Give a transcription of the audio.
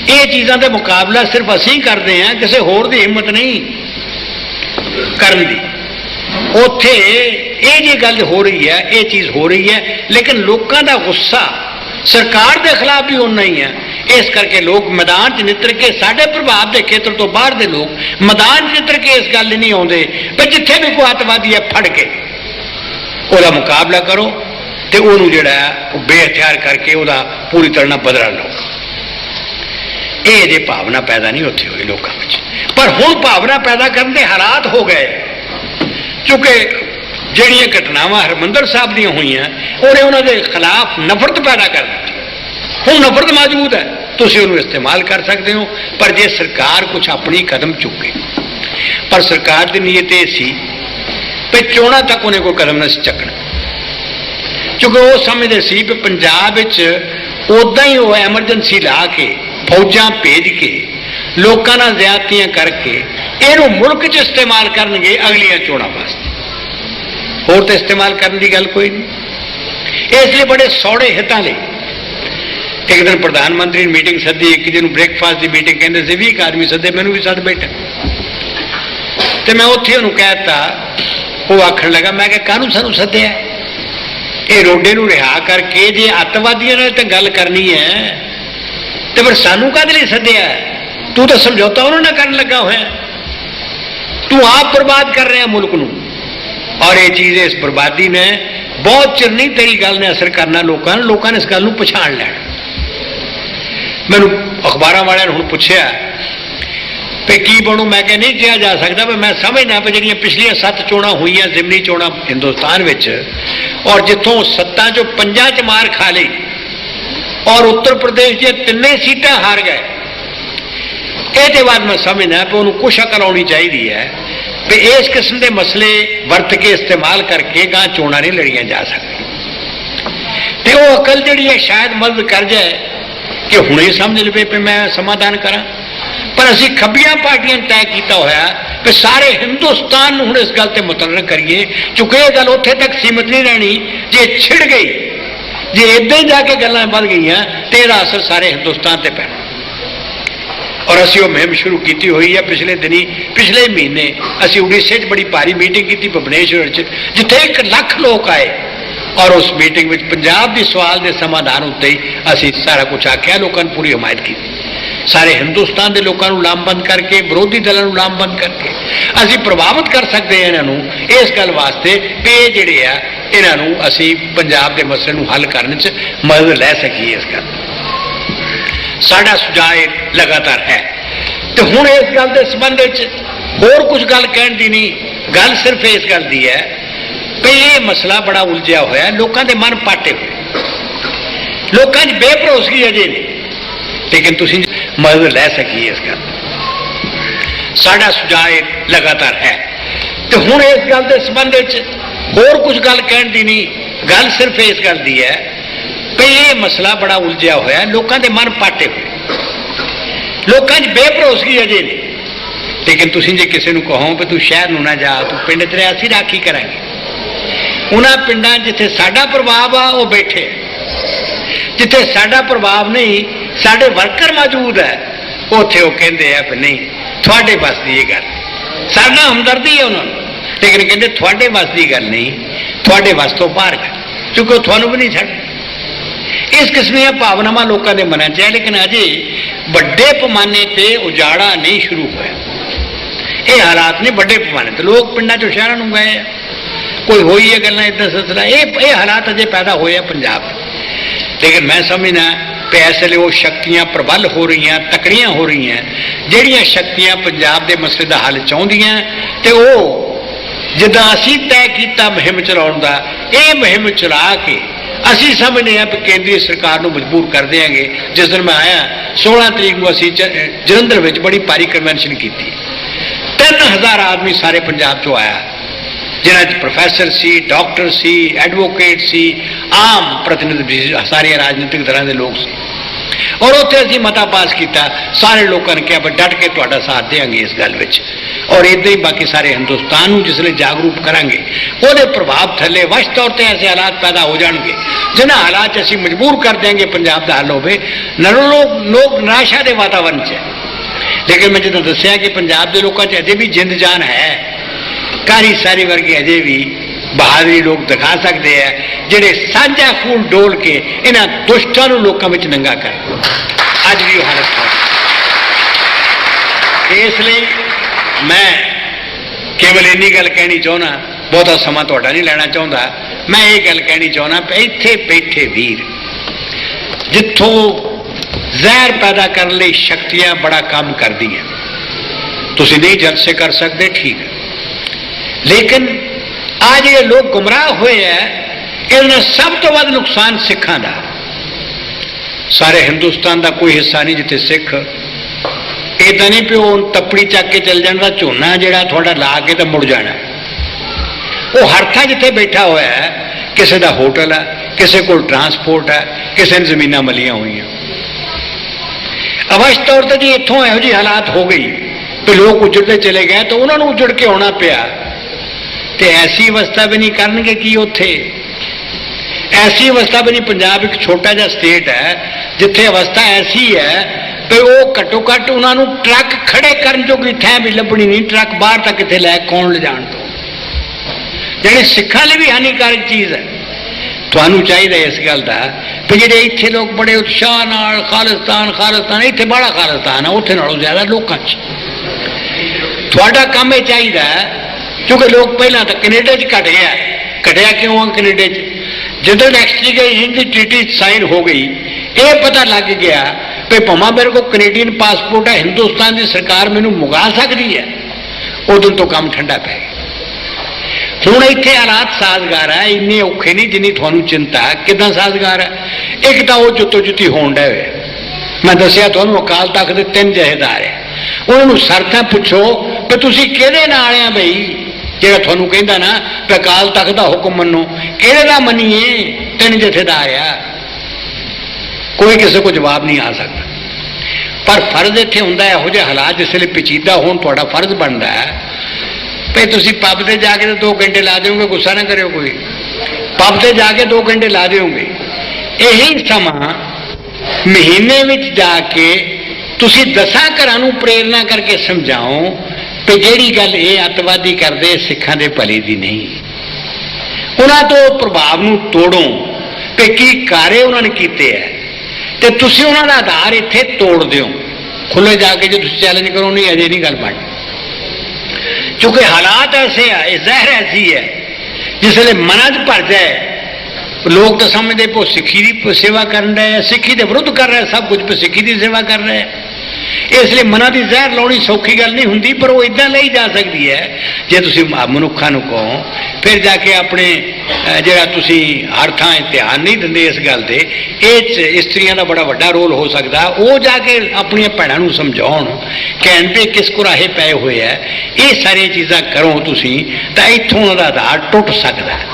ਇਹ ਚੀਜ਼ਾਂ ਦਾ ਮੁਕਾਬਲਾ ਸਿਰਫ ਅਸੀਂ ਕਰਦੇ ਹਾਂ, ਕਿਸੇ ਹੋਰ ਦੀ ਹਿੰਮਤ ਨਹੀਂ ਕਰਨ ਦੀ। ਉੱਥੇ ਇਹ ਜੀ ਗੱਲ ਹੋ ਰਹੀ ਹੈ, ਇਹ ਚੀਜ਼ ਹੋ ਰਹੀ ਹੈ, ਲੇਕਿਨ ਲੋਕਾਂ ਦਾ ਗੁੱਸਾ ਸਰਕਾਰ ਦੇ ਖਿਲਾਫ ਵੀ ਉਨਾ ਹੀ ਹੈ। ਇਸ ਕਰਕੇ ਲੋਕ ਮੈਦਾਨ 'ਚ ਨਿੱਤਰ ਕੇ, ਸਾਡੇ ਪ੍ਰਭਾਵ ਦੇ ਖੇਤਰ ਤੋਂ ਬਾਹਰ ਦੇ ਲੋਕ ਮੈਦਾਨ 'ਚ ਨਿੱਤਰ ਕੇ ਇਸ ਗੱਲ ਲਈ ਨਹੀਂ ਆਉਂਦੇ ਵੀ ਜਿੱਥੇ ਵੀ ਕੋਈ ਅੱਤਵਾਦੀ ਹੈ ਫੜ ਕੇ ਉਹਦਾ ਮੁਕਾਬਲਾ ਕਰੋ ਤੇ ਉਹਨੂੰ ਜਿਹੜਾ ਉਹ ਬੇਹਥਿਆਰ ਕਰਕੇ ਉਹਦਾ ਪੂਰੀ ਤਰ੍ਹਾਂ ਨਾਲ ਬਦਲਾ ਲਓ। ਇਹ ਜੇ ਭਾਵਨਾ ਪੈਦਾ ਨਹੀਂ ਉੱਥੇ ਹੋਈ ਲੋਕਾਂ ਵਿੱਚ, ਪਰ ਹੁਣ ਭਾਵਨਾ ਪੈਦਾ ਕਰਨ ਦੇ ਹਾਲਾਤ ਹੋ ਗਏ, ਕਿਉਂਕਿ ਜਿਹੜੀਆਂ ਘਟਨਾਵਾਂ ਹਰਿਮੰਦਰ ਸਾਹਿਬ ਦੀਆਂ ਹੋਈਆਂ ਉਹਨੇ ਉਹਨਾਂ ਦੇ ਖਿਲਾਫ ਨਫ਼ਰਤ ਪੈਦਾ ਕਰ ਦਿੱਤੀ। ਹੁਣ ਨਫ਼ਰਤ ਮੌਜੂਦ ਹੈ, ਤੁਸੀਂ ਉਹਨੂੰ ਇਸਤੇਮਾਲ ਕਰ ਸਕਦੇ ਹੋ, ਪਰ ਜੇ ਸਰਕਾਰ ਕੁਛ ਆਪਣੀ ਕਦਮ ਚੁੱਕੇ। ਪਰ ਸਰਕਾਰ ਦੀ ਨੀਅਤ ਇਹ ਸੀ ਕਿ ਚੋਣਾਂ ਤੱਕ ਉਹਨੇ ਕੋਈ ਕਦਮ ਨਾ ਚੱਕਣਾ, ਕਿਉਂਕਿ ਉਹ ਸਮਝਦੇ ਸੀ ਕਿ ਪੰਜਾਬ ਵਿੱਚ ਉੱਦਾਂ ਹੀ ਉਹ ਐਮਰਜੈਂਸੀ ਲਾ ਕੇ, ਫੌਜਾਂ ਭੇਜ ਕੇ, ਲੋਕਾਂ ਨਾਲ ਜ਼ਿਆਦਤੀਆਂ ਕਰਕੇ ਇਹਨੂੰ ਮੁਲਕ 'ਚ ਇਸਤੇਮਾਲ ਕਰਨਗੇ ਅਗਲੀਆਂ ਚੋਣਾਂ ਵਾਸਤੇ। ਹੋਰ ਤਾਂ ਇਸਤੇਮਾਲ ਕਰਨ ਦੀ ਗੱਲ ਕੋਈ ਨਹੀਂ। ਇਸ ਲਈ ਬੜੇ ਸੌੜੇ ਹਿੱਤਾਂ ਲਈ ਇੱਕ ਦਿਨ ਪ੍ਰਧਾਨ ਮੰਤਰੀ ਨੇ ਮੀਟਿੰਗ ਸੱਦੀ, ਇੱਕ ਜਿਹਨੂੰ ਬ੍ਰੇਕਫਾਸਟ ਦੀ ਮੀਟਿੰਗ ਕਹਿੰਦੇ ਸੀ, 20 ਆਦਮੀ ਸੱਦੇ, ਮੈਨੂੰ ਵੀ ਸੱਦ ਬੈਠਾ ਤੇ ਮੈਂ ਉੱਥੇ ਉਹਨੂੰ ਕਹਿ ਦਿੱਤਾ। ਉਹ ਆਖਣ ਲੱਗਾ, ਮੈਂ ਕਿਹਾ ਕਾਹਨੂੰ ਸਾਨੂੰ ਸੱਦਿਆ? ਇਹ ਰੋਡੇ ਨੂੰ ਰਿਹਾ ਕਰਕੇ ਜੇ ਅੱਤਵਾਦੀਆਂ ਨਾਲ ਤਾਂ ਗੱਲ ਕਰਨੀ ਹੈ ਤੇ ਫਿਰ ਸਾਨੂੰ ਕਾਹਦੇ ਲਈ ਸੱਦਿਆ? ਤੂੰ ਤਾਂ ਸਮਝੌਤਾ ਉਹਨਾਂ ਨਾਲ ਕਰਨ ਲੱਗਾ ਹੋਇਆ, ਤੂੰ ਆਪ ਬਰਬਾਦ ਕਰ ਰਿਹਾ ਮੁਲਕ ਨੂੰ। ਔਰ ਇਹ ਚੀਜ਼, ਇਸ ਬਰਬਾਦੀ ਨੇ ਬਹੁਤ ਚਿਰ ਨਹੀਂ ਤੇਰੀ ਗੱਲ ਨੇ ਅਸਰ ਕਰਨਾ ਲੋਕਾਂ ਨੂੰ, ਲੋਕਾਂ ਨੇ ਇਸ ਗੱਲ ਨੂੰ ਪਛਾਣ ਲੈਣਾ। ਮੈਨੂੰ ਅਖਬਾਰਾਂ ਵਾਲਿਆਂ ਨੇ ਹੁਣ ਪੁੱਛਿਆ ਵੀ ਕੀ ਬਣੂ, ਮੈਂ ਕਿਹਾ ਨਹੀਂ ਕਿਹਾ ਜਾ ਸਕਦਾ। ਪਰ ਮੈਂ ਸਮਝਦਾ ਵੀ ਜਿਹੜੀਆਂ ਪਿਛਲੀਆਂ 7 ਚੋਣਾਂ ਹੋਈਆਂ, ਜ਼ਿਮਨੀ ਚੋਣਾਂ ਹਿੰਦੁਸਤਾਨ ਵਿੱਚ, ਔਰ ਜਿੱਥੋਂ 7 ਚੋਂ 5 'ਚ ਮਾਰ ਖਾ ਲਈ ਔਰ ਉੱਤਰ ਪ੍ਰਦੇਸ਼ ਦੀਆਂ 3 ਸੀਟਾਂ ਹਾਰ ਗਏ, ਇਹਦੇ ਬਾਅਦ ਮੈਂ ਸਮਝਦਾ ਕਿ ਉਹਨੂੰ ਕੁਛ ਅਕਲ ਆਉਣੀ ਚਾਹੀਦੀ ਹੈ ਵੀ ਇਸ ਕਿਸਮ ਦੇ ਮਸਲੇ ਵਰਤ ਕੇ, ਇਸਤੇਮਾਲ ਕਰਕੇ ਗਾਂ ਚੋਣਾਂ ਨਹੀਂ ਲੜੀਆਂ ਜਾ ਸਕਦੀਆਂ। ਤੇ ਉਹ ਅਕਲ ਜਿਹੜੀ ਹੈ ਸ਼ਾਇਦ ਮਦਦ ਕਰ ਜਾਏ ਕਿ ਹੁਣੇ ਸਮਝ ਲਵੇ ਵੀ ਮੈਂ ਸਮਾਧਾਨ ਕਰਾਂ। ਪਰ ਅਸੀਂ ਖੱਬੀਆਂ ਪਾਰਟੀਆਂ ਨੇ ਤੈਅ ਕੀਤਾ ਹੋਇਆ ਕਿ ਸਾਰੇ ਹਿੰਦੁਸਤਾਨ ਨੂੰ ਹੁਣ ਇਸ ਗੱਲ ਤੇ ਮੁਤਲਕ ਕਰੀਏ, ਕਿਉਂਕਿ ਇਹ ਗੱਲ ਉੱਥੇ ਤੱਕ ਸੀਮਤ ਨਹੀਂ ਰਹਿਣੀ। ਜੇ ਛਿੜ ਗਈ, ਜੇ ਇੱਦਾਂ ਹੀ ਜਾ ਕੇ ਗੱਲਾਂ ਵੱਧ ਗਈਆਂ ਤੇ ਇਹਦਾ ਅਸਰ ਸਾਰੇ ਹਿੰਦੁਸਤਾਨ ਤੇ ਪੈਣਾ। ਔਰ ਅਸੀਂ ਉਹ ਮੁਹਿੰਮ ਸ਼ੁਰੂ ਕੀਤੀ ਹੋਈ ਹੈ। ਪਿਛਲੇ ਮਹੀਨੇ ਅਸੀਂ ਉੜੀਸੇ 'ਚ ਬੜੀ ਭਾਰੀ ਮੀਟਿੰਗ ਕੀਤੀ, ਭੁਵਨੇਸ਼ਵਰ 'ਚ, ਜਿੱਥੇ 1 ਲੱਖ ਲੋਕ ਆਏ ਔਰ ਉਸ ਮੀਟਿੰਗ ਵਿੱਚ ਪੰਜਾਬ ਦੇ ਸਵਾਲ ਦੇ ਸਮਾਧਾਨ ਉੱਤੇ ਹੀ ਅਸੀਂ ਸਾਰਾ ਕੁਝ ਆਖਿਆ। ਲੋਕਾਂ ਨੇ ਪੂਰੀ ਹਮਾਇਤ ਕੀਤੀ, ਸਾਰੇ ਹਿੰਦੁਸਤਾਨ ਦੇ ਲੋਕਾਂ ਨੂੰ ਲਾਮਬੰਦ ਕਰਕੇ, ਵਿਰੋਧੀ ਦਲਾਂ ਨੂੰ ਲਾਮਬੰਦ ਕਰਕੇ ਅਸੀਂ ਪ੍ਰਭਾਵਿਤ ਕਰ ਸਕਦੇ ਹਾਂ ਇਹਨਾਂ ਨੂੰ ਇਸ ਗੱਲ ਵਾਸਤੇ ਕਿ ਇਹ ਜਿਹੜੇ ਆ ਇਹਨਾਂ ਨੂੰ ਅਸੀਂ ਪੰਜਾਬ ਦੇ ਮਸਲੇ ਨੂੰ ਹੱਲ ਕਰਨ 'ਚ ਮਦਦ ਲੈ ਸਕੀਏ। ਇਸ ਗੱਲ ਸਾਡਾ ਸੁਝਾਅ ਲਗਾਤਾਰ ਹੈ। ਤੇ ਹੁਣ ਇਸ ਗੱਲ ਦੇ ਸੰਬੰਧ ਵਿੱਚ ਹੋਰ ਕੁਝ ਗੱਲ ਕਹਿਣ ਦੀ ਨਹੀਂ, ਗੱਲ ਸਿਰਫ ਇਸ ਗੱਲ ਦੀ ਹੈ ਕਿ ਇਹ ਮਸਲਾ ਬੜਾ ਉਲਝਿਆ ਹੋਇਆ, ਲੋਕਾਂ ਦੇ ਮਨ ਪਾਟੇ ਹੋਏ, ਲੋਕਾਂ 'ਚ ਬੇਭਰੋਸਗੀ ਅਜੇ ਨਹੀਂ, ਲੇਕਿਨ ਤੁਸੀਂ ਮਦਦ ਲੈ ਸਕੀਏ ਇਸ ਗੱਲ। ਸਾਡਾ ਸੁਝਾਅ ਲਗਾਤਾਰ ਹੈ। ਤੇ ਹੁਣ ਇਸ ਗੱਲ ਦੇ ਸੰਬੰਧ ਵਿੱਚ ਹੋਰ ਕੁਝ ਗੱਲ ਕਹਿਣ ਦੀ ਨਹੀਂ, ਗੱਲ ਸਿਰਫ ਇਸ ਗੱਲ ਦੀ ਹੈ ਕਿ ਇਹ ਮਸਲਾ ਬੜਾ ਉਲਝਿਆ ਹੋਇਆ, ਲੋਕਾਂ ਦੇ ਮਨ ਪਾਟੇ ਹੋਏ, ਲੋਕਾਂ 'ਚ ਬੇਭਰੋਸਗੀ ਅਜੇ ਨਹੀਂ, ਲੇਕਿਨ ਤੁਸੀਂ ਜੇ ਕਿਸੇ ਨੂੰ ਕਹੋ ਵੀ ਤੂੰ ਸ਼ਹਿਰ ਨੂੰ ਨਾ ਜਾ, ਤੂੰ ਪਿੰਡ 'ਚ ਰਹਿ, ਅਸੀਂ ਰਾਖੀ ਕਰਾਂਗੇ। ਉਹਨਾਂ ਪਿੰਡਾਂ ਜਿੱਥੇ ਸਾਡਾ ਪ੍ਰਭਾਵ ਆ ਉਹ ਬੈਠੇ, ਜਿੱਥੇ ਸਾਡਾ ਪ੍ਰਭਾਵ ਨਹੀਂ, ਸਾਡੇ ਵਰਕਰ ਮੌਜੂਦ ਹੈ, ਉੱਥੇ ਉਹ ਕਹਿੰਦੇ ਆ ਵੀ ਨਹੀਂ ਤੁਹਾਡੇ ਵੱਸ ਦੀ ਇਹ ਗੱਲ, ਸਾਡਾ ਹਮਦਰਦੀ ਹੈ ਉਹਨਾਂ ਨੂੰ, ਲੇਕਿਨ ਕਹਿੰਦੇ ਤੁਹਾਡੇ ਵੱਸ ਦੀ ਗੱਲ ਨਹੀਂ, ਤੁਹਾਡੇ ਵੱਸ ਤੋਂ ਬਾਹਰ ਗੱਲ, ਕਿਉਂਕਿ ਉਹ ਤੁਹਾਨੂੰ ਵੀ ਨਹੀਂ ਛੱਡ। ਇਸ ਕਿਸਮ ਦੀਆਂ ਭਾਵਨਾਵਾਂ ਲੋਕਾਂ ਦੇ ਮਨਾਂ 'ਚ ਹੈ, ਲੇਕਿਨ ਅਜੇ ਵੱਡੇ ਪੈਮਾਨੇ ਤੇ ਉਜਾੜਾ ਨਹੀਂ ਸ਼ੁਰੂ ਹੋਇਆ। ਇਹ ਹਾਲਾਤ ਨੇ ਵੱਡੇ ਪੈਮਾਨੇ ਤੇ, ਲੋਕ ਪਿੰਡਾਂ 'ਚੋਂ ਸ਼ਹਿਰਾਂ ਨੂੰ ਗਏ ਆ, ਕੋਈ ਹੋਈ ਹੈ ਗੱਲਾਂ ਇੱਦਾਂ ਸਿਲਸਿਲਾ, ਇਹ ਹਾਲਾਤ ਅਜੇ ਪੈਦਾ ਹੋਏ ਆ ਪੰਜਾਬ। ਲੇਕਿਨ ਮੈਂ ਸਮਝਦਾ ਕਿ ਇਸ ਵੇਲੇ ਉਹ ਸ਼ਕਤੀਆਂ ਪ੍ਰਬਲ ਹੋ ਰਹੀਆਂ, ਤਕੜੀਆਂ ਹੋ ਰਹੀਆਂ, ਜਿਹੜੀਆਂ ਸ਼ਕਤੀਆਂ ਪੰਜਾਬ ਦੇ ਮਸਲੇ ਦਾ ਹੱਲ ਚਾਹੁੰਦੀਆਂ, ਤੇ ਉਹ ਜਿੱਦਾਂ ਅਸੀਂ ਤੈਅ ਕੀਤਾ ਮੁਹਿੰਮ ਚਲਾਉਣ ਦਾ, ਇਹ ਮੁਹਿੰਮ ਚਲਾ ਕੇ ਅਸੀਂ ਸਮਝਦੇ ਹਾਂ ਕਿ ਕੇਂਦਰੀ ਸਰਕਾਰ ਨੂੰ ਮਜਬੂਰ ਕਰ ਦੇਵਾਂਗੇ। ਜਿਸ ਦਿਨ ਮੈਂ ਆਇਆ 16 ਤਰੀਕ ਨੂੰ ਅਸੀਂ ਜਲੰਧਰ ਵਿੱਚ ਬੜੀ ਭਾਰੀ ਕਨਵੈਨਸ਼ਨ ਕੀਤੀ, 3000 ਆਦਮੀ ਸਾਰੇ ਪੰਜਾਬ 'ਚੋਂ ਆਇਆ, ਜਿਨ੍ਹਾਂ 'ਚ ਪ੍ਰੋਫੈਸਰ ਸੀ, ਡਾਕਟਰ ਸੀ, ਐਡਵੋਕੇਟ ਸੀ, ਆਮ ਪ੍ਰਤੀਨਿਧ ਵੀ, ਸਾਰੀਆਂ ਰਾਜਨੀਤਿਕ ਦਲਾਂ ਦੇ ਲੋਕ ਸੀ। और उत्थे असीं मता पास किया, सारे लोगों ने कहा भी डट के तुहाडा साथ देंगे इस गल विच, और इदां ही बाकी सारे हिंदुस्तान नूं जिसले जागरूक करांगे उहदे प्रभाव थले वश तौर पर ऐसे हालात पैदा हो जाएंगे जिन्हां हालात असीं मजबूर कर देंगे पंजाब दा हल होवे। लोग निराशा के वातावरण च है, लेकिन मैं जिद्दां दस्सिया कि पंजाब के लोगों च अजे भी जिंद जान है। कारी सारी वर्गे अजे भी बहादुरी लोग दिखा सकते हैं जिहड़े साझा खून डोल के इन्हां दुष्टां नूं लोकां विच नंगा कर अज भी वो हालत है। इसलिए मैं केवल इन्नी गल कहनी चाहना, बहुता समा तुहाडा नहीं लेना चाहता। मैं ये गल कहनी चाहना, इत्थे बैठे वीर जिथों जहर पैदा करने लई शक्तियां बड़ा काम करदी हैं, तुसीं नहीं जलसे कर सकते ठीक है, लेकिन आज ये लोग गुमराह हुए हैं। इन्हें सब तो वध नुकसान सिखां दा, सारे हिंदुस्तान का कोई हिस्सा नहीं जिथे सिख इदा नहीं भी वो तपड़ी चक के चल जाना, झोना जिहड़ा थोड़ा ला के तो मुड़ जाना। वो हर थां जिथे बैठा हुआ है, किसी का होटल है, किसी को ट्रांसपोर्ट है, किसी ने जमीन मलियां हुई। अवश्य तौर पर जी इतों यहो जी हालात हो गई तो लोग उजड़ते चले गए, तो उन्होंने उजड़ के आना पिया। तो ऐसी अवस्था भी नहीं करनगे कि उत्थे ऐसी अवस्था भी नहीं। पंजाब एक छोटा जिहा स्टेट है जिथे अवस्था ऐसी है कि वो घट्टो घट्ट उन्होंने ट्रक खड़े करन जोगी थैं भी लभनी नहीं, ट्रक बाहर तक कितने लै कौन ले जाण तो, जिहड़ी सिखां लई भी हानिकारक चीज़ है। तुहानूं चाहिए इस गल का भी जिहड़े इत्थे लोग बड़े उत्साह नाल खालिस्तान खालिस्तान, इत्थे बड़ा खालिस्तान है, उत्थे नालों ज़्यादा लोकां च। तुहाडा काम ये चाहिए क्योंकि लोग पहला तो कनेडा च घट गया, घटिया क्यों आ कनेडा च? जिद्दों एक्सट्रीगेशन की ट्रीटी साइन हो गई, ये पता लग गया कि भावें मेरे को कनेडियन पासपोर्ट है, हिंदुस्तान की सरकार मैनू मुगा सकती है, उदों तो काम ठंडा पै गया। हुण इत्थे हालात साजगार है, इन्ने औखे नहीं जिन्नी तुहानूं चिंता है। किदां साजगार है? एक तो वो जुत्तो जुत्ती होण डे होए, मैं दस्सिया तुहानूं अकाल तख्त दे 3 जथेदार है, उन्होंने शर्तां पुछो कि तुसीं किहदे नाल आ बई, जिहड़ा तुहानूं कहंदा ना कि अकाल तख्त दा हुक्म मन्नो, किहदे दा मन्नीए? 3 जथेदार आ, कोई किसी को जवाब नहीं आ सकता। पर फर्ज इत्थे हुंदा इहो जिहे हालात जिसले पेचीदा होण, तुहाडा फर्ज बनदा है भी तुसीं पब ते जाके 2 घंटे ला दोगे, गुस्सा ना करियो कोई, पब ते जाके 2 घंटे ला दोगे। यही समा महीने विच जाके तुसीं 10 घरां नूं प्रेरणा करके समझाओ कि जिहड़ी गल ये अतवादी करदे सिखां दे भले दी नहीं, उन्हां तो प्रभाव नूं तोड़ो कि की कार्य उन्होंने कीते है, तो तुसीं उन्हां दा आधार इत्थे तोड़ दिओ। खुले जाके जो तुसीं चैलेंज करो नहीं, अजे नहीं गल बननी, क्योंकि हालात ऐसे है, जहर ऐसी है जिसले मना च भर जाए, लोग तो समझते वो सिक्खी की सेवा कर रहे हैं, सिक्खी के विरुद्ध कर रहे हैं, सब कुछ पर सिक्खी की सेवा कर रहे हैं। इसलिए मना की जहर लाउणी सौखी गल नहीं होंगी, पर वो इदा लाई जा सकती है जे तुसीं मनुखा नूं कहो। फिर जाके अपने जिहड़ा तुसीं हर थां ध्यान नहीं दिंदे इस गल दे, ये इस्त्रियां दा बड़ा वड्डा रोल हो सकता। वो जाके अपनी भैणां नूं समझाउण, कहण भी किस कुराहे पए हुए है, ये सारियां चीज़ां करो तुसीं, तां इत्थों उन्हां दा आधार टुट सकदा है।